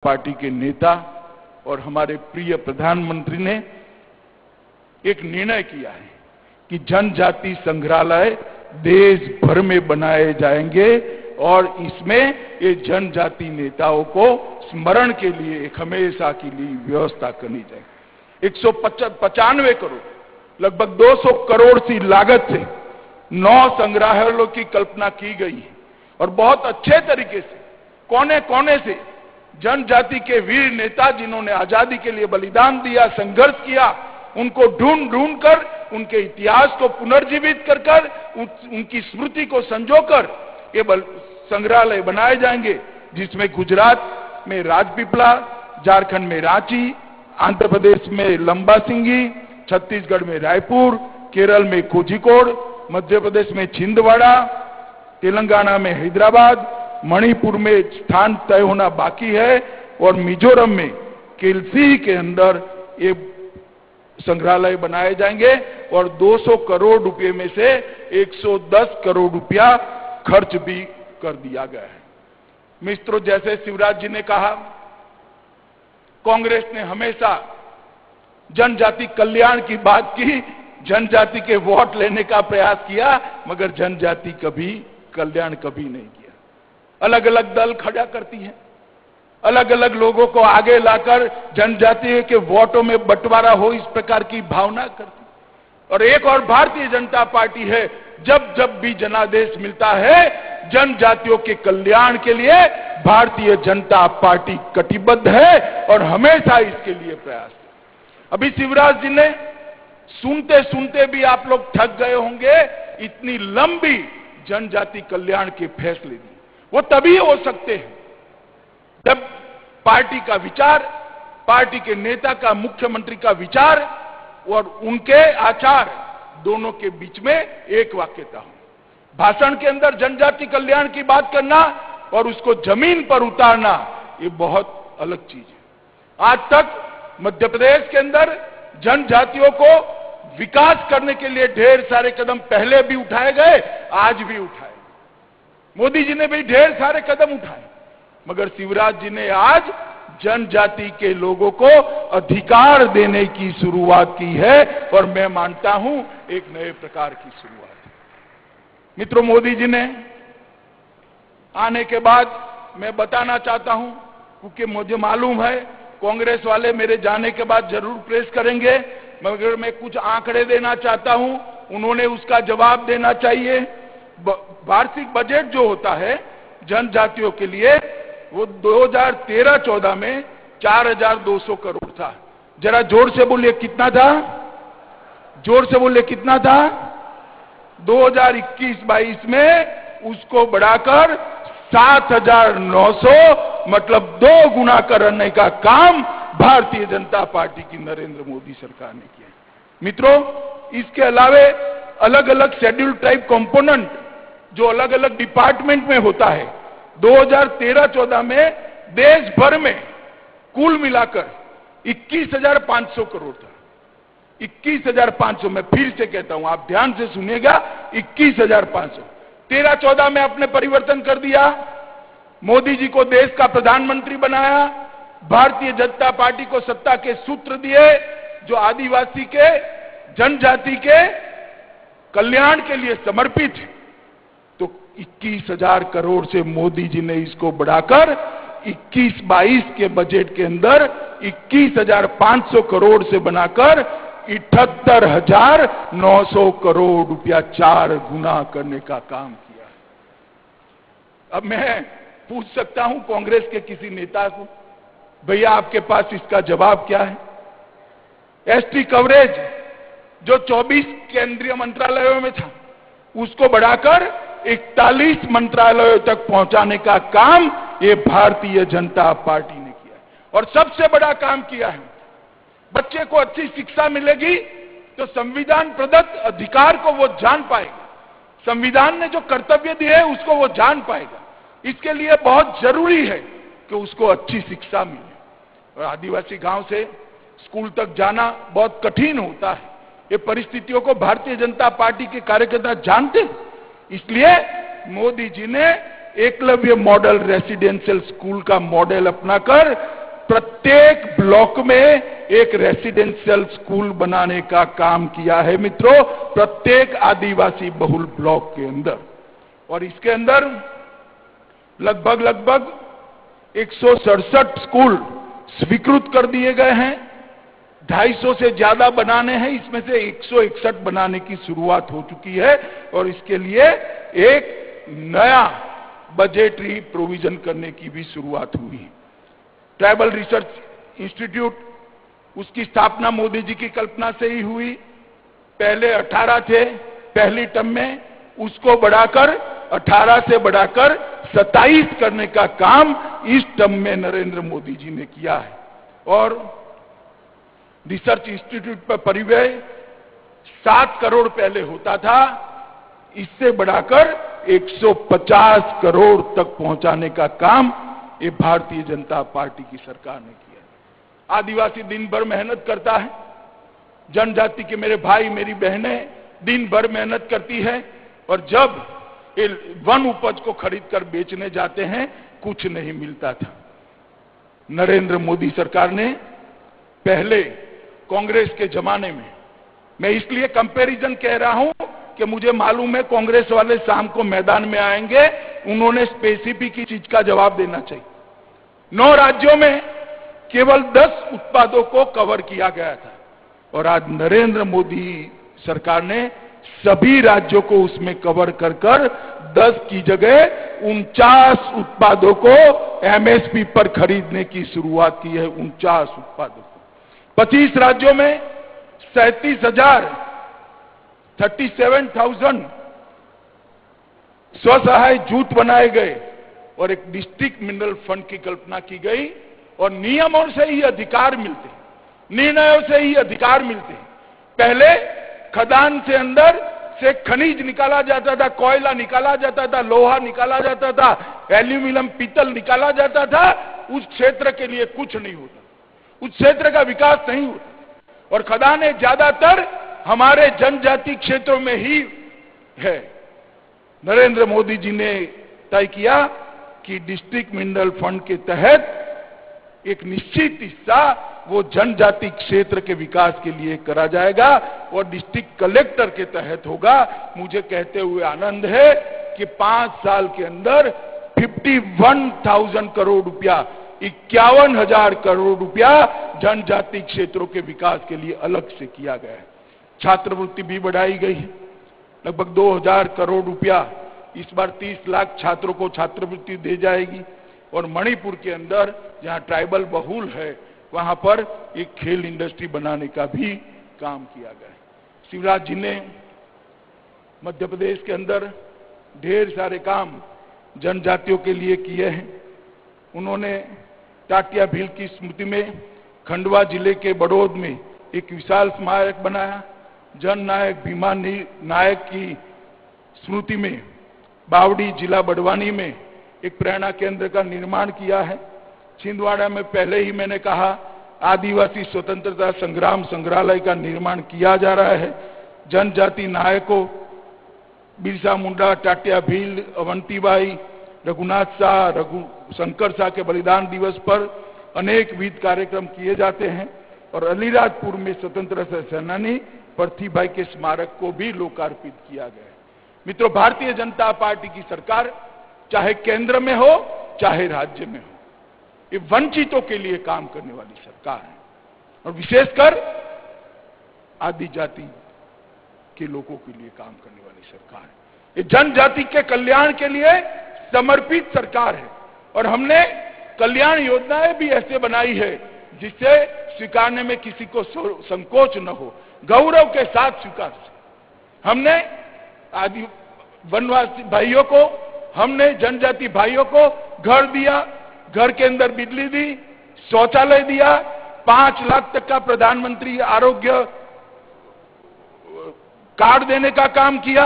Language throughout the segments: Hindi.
पार्टी के नेता और हमारे प्रिय प्रधानमंत्री ने एक निर्णय किया है कि जनजाति संग्रहालय देश भर में बनाए जाएंगे और इसमें ये जनजाति नेताओं को स्मरण के लिए एक हमेशा के लिए व्यवस्था करनी जाएगी। 195 करोड़ लगभग 200 करोड़ की लागत से 9 संग्रहालयों की कल्पना की गई है और बहुत अच्छे तरीके से कोने कोने से जनजाति के वीर नेता जिन्होंने आजादी के लिए बलिदान दिया, संघर्ष किया, उनको ढूंढ ढूंढ कर उनके इतिहास को पुनर्जीवित कर कर उनकी स्मृति को संजोकर ये संग्रहालय बनाए जाएंगे, जिसमें गुजरात में राजपीपला, झारखंड में रांची, आंध्र प्रदेश में लंबासिंगी, छत्तीसगढ़ में रायपुर, केरल में कोझिकोड, मध्य प्रदेश में छिंदवाड़ा, तेलंगाना में हैदराबाद, मणिपुर में स्थान तय होना बाकी है और मिजोरम में केलसी के अंदर ये संग्रहालय बनाए जाएंगे और 200 करोड़ रुपए में से 110 करोड़ रुपया खर्च भी कर दिया गया है। मित्रों, जैसे शिवराज जी ने कहा, कांग्रेस ने हमेशा जनजाति कल्याण की बात की, जनजाति के वोट लेने का प्रयास किया, मगर जनजाति कभी कल्याण कभी नहीं किया। अलग अलग दल खड़ा करती है, अलग अलग लोगों को आगे लाकर जनजाति के वोटों में बंटवारा हो, इस प्रकार की भावना करती। और एक और भारतीय जनता पार्टी है, जब जब भी जनादेश मिलता है जनजातियों के कल्याण के लिए भारतीय जनता पार्टी कटिबद्ध है और हमेशा इसके लिए प्रयास है। अभी शिवराज जी ने सुनते सुनते भी आप लोग थक गए होंगे, इतनी लंबी जनजाति कल्याण के फैसले दिए। वो तभी हो सकते हैं जब पार्टी का विचार, पार्टी के नेता का, मुख्यमंत्री का विचार और उनके आचार दोनों के बीच में एक वाक्यता हो। भाषण के अंदर जनजाति कल्याण की बात करना और उसको जमीन पर उतारना, ये बहुत अलग चीज है। आज तक मध्य प्रदेश के अंदर जनजातियों को विकास करने के लिए ढेर सारे कदम पहले भी उठाए गए, आज भी उठाए। मोदी जी ने भी ढेर सारे कदम उठाए, मगर शिवराज जी ने आज जनजाति के लोगों को अधिकार देने की शुरुआत की है और मैं मानता हूं एक नए प्रकार की शुरुआत है। मित्रों, मोदी जी ने आने के बाद मैं बताना चाहता हूं, क्योंकि मुझे मालूम है कांग्रेस वाले मेरे जाने के बाद जरूर प्रेस करेंगे, मगर मैं कुछ आंकड़े देना चाहता हूं, उन्होंने उसका जवाब देना चाहिए। वार्षिक बजट जो होता है जनजातियों के लिए, वो 2013-14 में 4200 करोड़ था। जरा जोर से बोलिए कितना था, जोर से बोलिए कितना था। 2021-22 में उसको बढ़ाकर 7900 मतलब 2 गुना करने का काम भारतीय जनता पार्टी की नरेंद्र मोदी सरकार ने किया। मित्रों, इसके अलावे अलग अलग शेड्यूल टाइप कंपोनेंट जो अलग अलग डिपार्टमेंट में होता है, 2013-14 में देश भर में कुल मिलाकर 21,500 करोड़ था। 21,500, मैं फिर से कहता हूं, आप ध्यान से सुनिएगा, 21,500। 13-14 में आपने परिवर्तन कर दिया, मोदी जी को देश का प्रधानमंत्री बनाया, भारतीय जनता पार्टी को सत्ता के सूत्र दिए जो आदिवासी के, जनजाति के कल्याण के लिए समर्पित है। तो 21,000 करोड़ से मोदी जी ने इसको बढ़ाकर 21-22 के बजट के अंदर 21,500 करोड़ से बनाकर 78,900 करोड़ रुपया 4 गुना करने का काम किया। अब मैं पूछ सकता हूं कांग्रेस के किसी नेता को, भैया आपके पास इसका जवाब क्या है? एसटी कवरेज जो 24 केंद्रीय मंत्रालयों में था, उसको बढ़ाकर 41 मंत्रालयों तक पहुंचाने का काम ये भारतीय जनता पार्टी ने किया और सबसे बड़ा काम किया है। बच्चे को अच्छी शिक्षा मिलेगी तो संविधान प्रदत्त अधिकार को वो जान पाएगा, संविधान ने जो कर्तव्य दिए है उसको वो जान पाएगा। इसके लिए बहुत जरूरी है कि उसको अच्छी शिक्षा मिले। और आदिवासी गांव से स्कूल तक जाना बहुत कठिन होता है, ये परिस्थितियों को भारतीय जनता पार्टी के कार्यकर्ता जानते हैं। इसलिए मोदी जी ने एकलव्य मॉडल रेसिडेंशियल स्कूल का मॉडल अपनाकर प्रत्येक ब्लॉक में एक रेसिडेंशियल स्कूल बनाने का काम किया है मित्रों, प्रत्येक आदिवासी बहुल ब्लॉक के अंदर। और इसके अंदर लगभग 167 स्कूल स्वीकृत कर दिए गए हैं, 250 से ज्यादा बनाने हैं, इसमें से 161 बनाने की शुरुआत हो चुकी है और इसके लिए एक नया बजटरी प्रोविजन करने की भी शुरुआत हुई। ट्राइबल रिसर्च इंस्टीट्यूट, उसकी स्थापना मोदी जी की कल्पना से ही हुई। पहले 18 थे पहली टर्म में, उसको बढ़ाकर 18 से बढ़ाकर 27 करने का काम इस टर्म में नरेंद्र मोदी जी ने किया है। और रिसर्च इंस्टीट्यूट पर परिव्यय 7 करोड़ पहले होता था, इससे बढ़ाकर 150 करोड़ तक पहुंचाने का काम ये भारतीय जनता पार्टी की सरकार ने किया। आदिवासी दिन भर मेहनत करता है, जनजाति के मेरे भाई मेरी बहनें दिन भर मेहनत करती है और जब वन उपज को खरीदकर बेचने जाते हैं कुछ नहीं मिलता था। नरेंद्र मोदी सरकार ने पहले कांग्रेस के जमाने में, मैं इसलिए कंपैरिजन कह रहा हूं कि मुझे मालूम है कांग्रेस वाले शाम को मैदान में आएंगे, उन्होंने स्पेसिफिक चीज का जवाब देना चाहिए। 9 राज्यों में केवल 10 उत्पादों को कवर किया गया था और आज नरेंद्र मोदी सरकार ने सभी राज्यों को उसमें कवर कर 10 की जगह 49 उत्पादों को एमएसपी पर खरीदने की शुरुआत की है। 49 उत्पादों को 25 राज्यों में 37,000 स्वसहाय जूथ बनाए गए और एक डिस्ट्रिक्ट मिनरल फंड की कल्पना की गई और नियमों से ही अधिकार मिलते, निर्णयों से ही अधिकार मिलते। पहले खदान से अंदर से खनिज निकाला जाता था, कोयला निकाला जाता था, लोहा निकाला जाता था, एल्यूमिनियम पीतल निकाला जाता था, उस क्षेत्र के लिए कुछ नहीं होता, उस क्षेत्र का विकास नहीं होता और खदानें ज्यादातर हमारे जनजाति क्षेत्रों में ही है। नरेंद्र मोदी जी ने तय किया कि डिस्ट्रिक्ट मिनरल फंड के तहत एक निश्चित हिस्सा वो जनजाति क्षेत्र के विकास के लिए करा जाएगा और डिस्ट्रिक्ट कलेक्टर के तहत होगा। मुझे कहते हुए आनंद है कि 5 साल के अंदर 51,000 करोड़ रुपया, 51,000 करोड़ रुपया जनजाति क्षेत्रों के विकास के लिए अलग से किया गया है। छात्रवृत्ति भी बढ़ाई गई है, लगभग 2,000 करोड़ रुपया इस बार 30 लाख छात्रों को छात्रवृत्ति दी जाएगी और मणिपुर के अंदर जहां ट्राइबल बहुल है वहां पर एक खेल इंडस्ट्री बनाने का भी काम किया गया है। शिवराज जी ने मध्य प्रदेश के अंदर ढेर सारे काम जनजातियों के लिए किए हैं। उन्होंने टाटिया भील की स्मृति में खंडवा जिले के बड़ौद में एक विशाल स्मारक बनाया। जन नायक भीमा नायक की स्मृति में बावड़ी जिला बड़वानी में एक प्रेरणा केंद्र का निर्माण किया है। छिंदवाड़ा में पहले ही मैंने कहा आदिवासी स्वतंत्रता संग्राम संग्रहालय का निर्माण किया जा रहा है। जनजाति नायकों बिरसा मुंडा, टाटिया भील, अवंतीबाई, रघुनाथ शाह, शंकर शाह के बलिदान दिवस पर अनेक विविध कार्यक्रम किए जाते हैं और अलीराजपुर में स्वतंत्रता सेनानी पृथ्वीबाई के स्मारक को भी लोकार्पित किया गया है। मित्रों, भारतीय जनता पार्टी की सरकार चाहे केंद्र में हो चाहे राज्य में हो, ये वंचितों के लिए काम करने वाली सरकार है और विशेषकर आदि जाति के लोगों के लिए काम करने वाली सरकार है। ये जनजाति के कल्याण के लिए समर्पित सरकार है और हमने कल्याण योजनाएं भी ऐसे बनाई है जिससे स्वीकारने में किसी को संकोच न हो, गौरव के साथ स्वीकार। हमने आदि वनवासी भाइयों को, हमने जनजाति भाइयों को घर दिया, घर के अंदर बिजली दी, शौचालय दिया, 5 लाख तक का प्रधानमंत्री आरोग्य कार्ड देने का काम किया,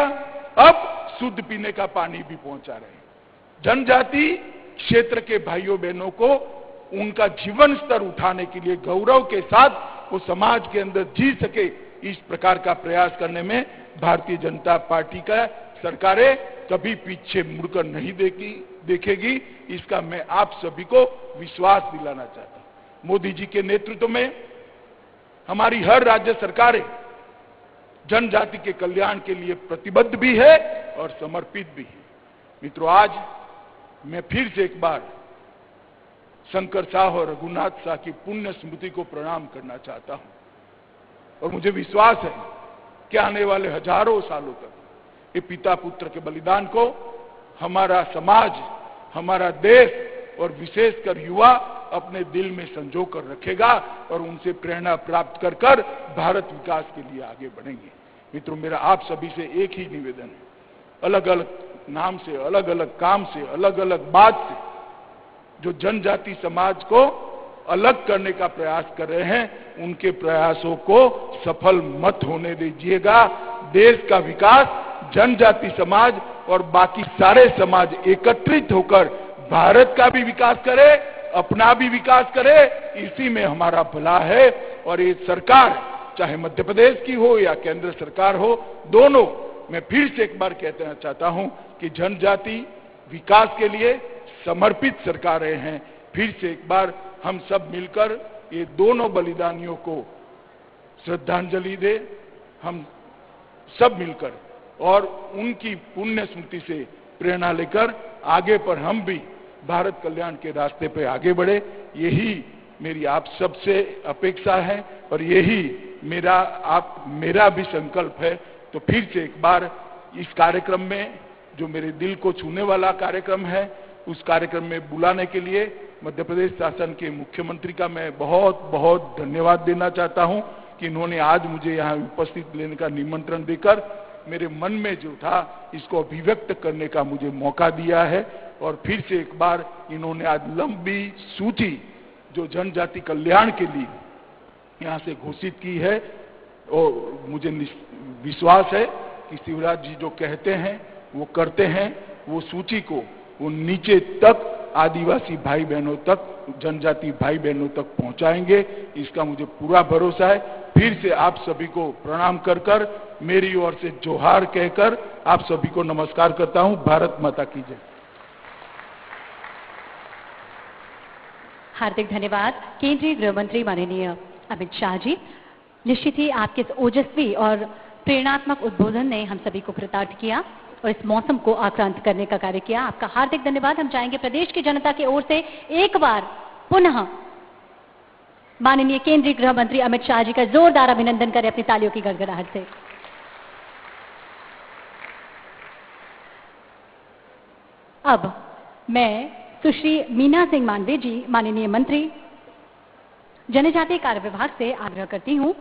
अब शुद्ध पीने का पानी भी पहुंचा रहे हैं। जनजाति क्षेत्र के भाइयों बहनों को उनका जीवन स्तर उठाने के लिए गौरव के साथ वो समाज के अंदर जी सके, इस प्रकार का प्रयास करने में भारतीय जनता पार्टी का सरकारें कभी पीछे मुड़कर नहीं देखेगी, इसका मैं आप सभी को विश्वास दिलाना चाहता हूं। मोदी जी के नेतृत्व में हमारी हर राज्य सरकारें जनजाति के कल्याण के लिए प्रतिबद्ध भी है और समर्पित भी है। मित्रों, आज मैं फिर से एक बार शंकर साह और रघुनाथ साह की पुण्य स्मृति को प्रणाम करना चाहता हूं और मुझे विश्वास है कि आने वाले हजारों सालों तक ये पिता पुत्र के बलिदान को हमारा समाज, हमारा देश और विशेषकर युवा अपने दिल में संजो कर रखेगा और उनसे प्रेरणा प्राप्त कर कर भारत विकास के लिए आगे बढ़ेंगे। मित्रों, मेरा आप सभी से एक ही निवेदन है, अलग अलग नाम से, अलग अलग काम से, अलग अलग बात से जो जनजाति समाज को अलग करने का प्रयास कर रहे हैं, उनके प्रयासों को सफल मत होने दीजिएगा। देश का विकास जनजाति समाज और बाकी सारे समाज एकत्रित होकर भारत का भी विकास करे, अपना भी विकास करे, इसी में हमारा भला है। और ये सरकार चाहे मध्य प्रदेश की हो या केंद्र सरकार हो, दोनों, मैं फिर से एक बार कहना चाहता हूं कि जनजाति विकास के लिए समर्पित सरकारें हैं। फिर से एक बार हम सब मिलकर ये दोनों बलिदानियों को श्रद्धांजलि दे, हम सब मिलकर, और उनकी पुण्य स्मृति से प्रेरणा लेकर आगे पर हम भी भारत कल्याण के रास्ते पे आगे बढ़े। यही मेरी आप सबसे अपेक्षा है और यही मेरा भी संकल्प है। तो फिर से एक बार इस कार्यक्रम में, जो मेरे दिल को छूने वाला कार्यक्रम है, उस कार्यक्रम में बुलाने के लिए मध्य प्रदेश शासन के मुख्यमंत्री का मैं बहुत बहुत धन्यवाद देना चाहता हूं कि इन्होंने आज मुझे यहां उपस्थित लेने का निमंत्रण देकर मेरे मन में जो था इसको अभिव्यक्त करने का मुझे मौका दिया है। और फिर से एक बार इन्होंने आज लंबी सूची जो जनजाति कल्याण के लिए यहां से घोषित की है, और मुझे विश्वास है कि शिवराज जी जो कहते हैं वो करते हैं। वो सूची को वो नीचे तक आदिवासी भाई बहनों तक, जनजाति भाई बहनों तक पहुंचाएंगे, इसका मुझे पूरा भरोसा है। फिर से आप सभी को प्रणाम कर कर, मेरी ओर से जोहार कहकर आप सभी को नमस्कार करता हूं। भारत माता की जय। हार्दिक धन्यवाद केंद्रीय गृह मंत्री माननीय अमित शाह जी। निश्चित ही आपके इस ओजस्वी और प्रेरणात्मक उद्बोधन ने हम सभी को कृतार्थ किया और इस मौसम को आक्रांत करने का कार्य किया। आपका हार्दिक धन्यवाद। हम चाहेंगे प्रदेश की जनता की ओर से एक बार पुनः माननीय केंद्रीय गृह मंत्री अमित शाह जी का जोरदार अभिनंदन करें अपनी तालियों की गड़गड़ाहट से। अब मैं सुश्री मीना सिंह मांडवे जी, माननीय मंत्री जनजातीय कार्य विभाग से आग्रह करती हूं,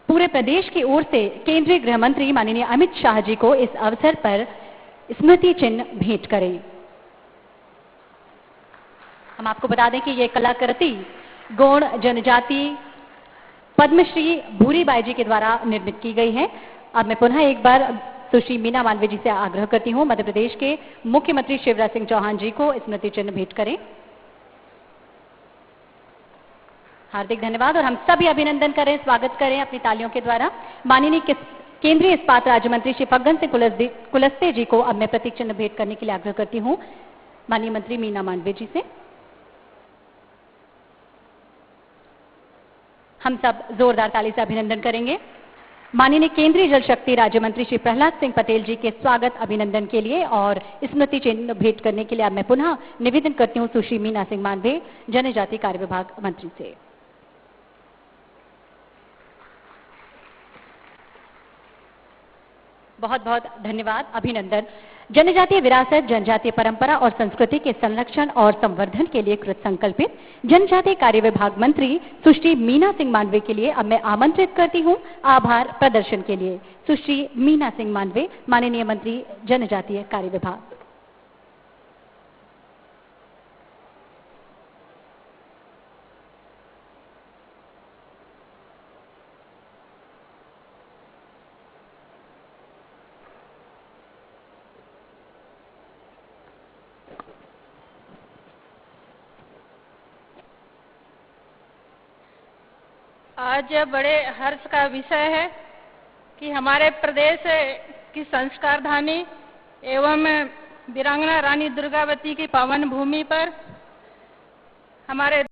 पूरे प्रदेश की ओर से केंद्रीय गृह मंत्री माननीय अमित शाह जी को इस अवसर पर स्मृति चिन्ह भेंट करें। हम आपको बता दें कि ये कलाकृति गौड़ जनजाति पद्मश्री भूरीबाई जी के द्वारा निर्मित की गई है। अब मैं पुनः एक बार सुश्री मीना मांडवे जी से आग्रह करती हूं, मध्य प्रदेश के मुख्यमंत्री शिवराज सिंह चौहान जी को स्मृति चिन्ह भेंट करें। हार्दिक धन्यवाद और हम सभी अभिनंदन करें, स्वागत करें अपनी तालियों के द्वारा। माननीय केंद्रीय इस्पात राज्य मंत्री श्री फग्गन सिंह कुलस्ते जी को अब मैं प्रतीक चिन्ह भेंट करने के लिए आग्रह करती हूं, माननीय मंत्री मीना मांडवे जी से। हम सब जोरदार ताली से अभिनंदन करेंगे। माननीय केंद्रीय जल शक्ति राज्य मंत्री श्री प्रहलाद सिंह पटेल जी के स्वागत अभिनंदन के लिए और स्मृति चिन्ह भेंट करने के लिए अब मैं पुनः निवेदन करती हूं सुश्री मीना सिंह मांडवे, जनजातीय कार्य विभाग मंत्री से। बहुत बहुत धन्यवाद, अभिनंदन। जनजातीय विरासत, जनजातीय परंपरा और संस्कृति के संरक्षण और संवर्धन के लिए कृत संकल्पित जनजातीय कार्य विभाग मंत्री सुश्री मीना सिंह मांडवे के लिए अब मैं आमंत्रित करती हूं आभार प्रदर्शन के लिए। सुश्री मीना सिंह मांडवे, माननीय मंत्री जनजातीय कार्य विभाग। आज बड़े हर्ष का विषय है कि हमारे प्रदेश की संस्कार धानी एवं वीरांगना रानी दुर्गावती की पावन भूमि पर हमारे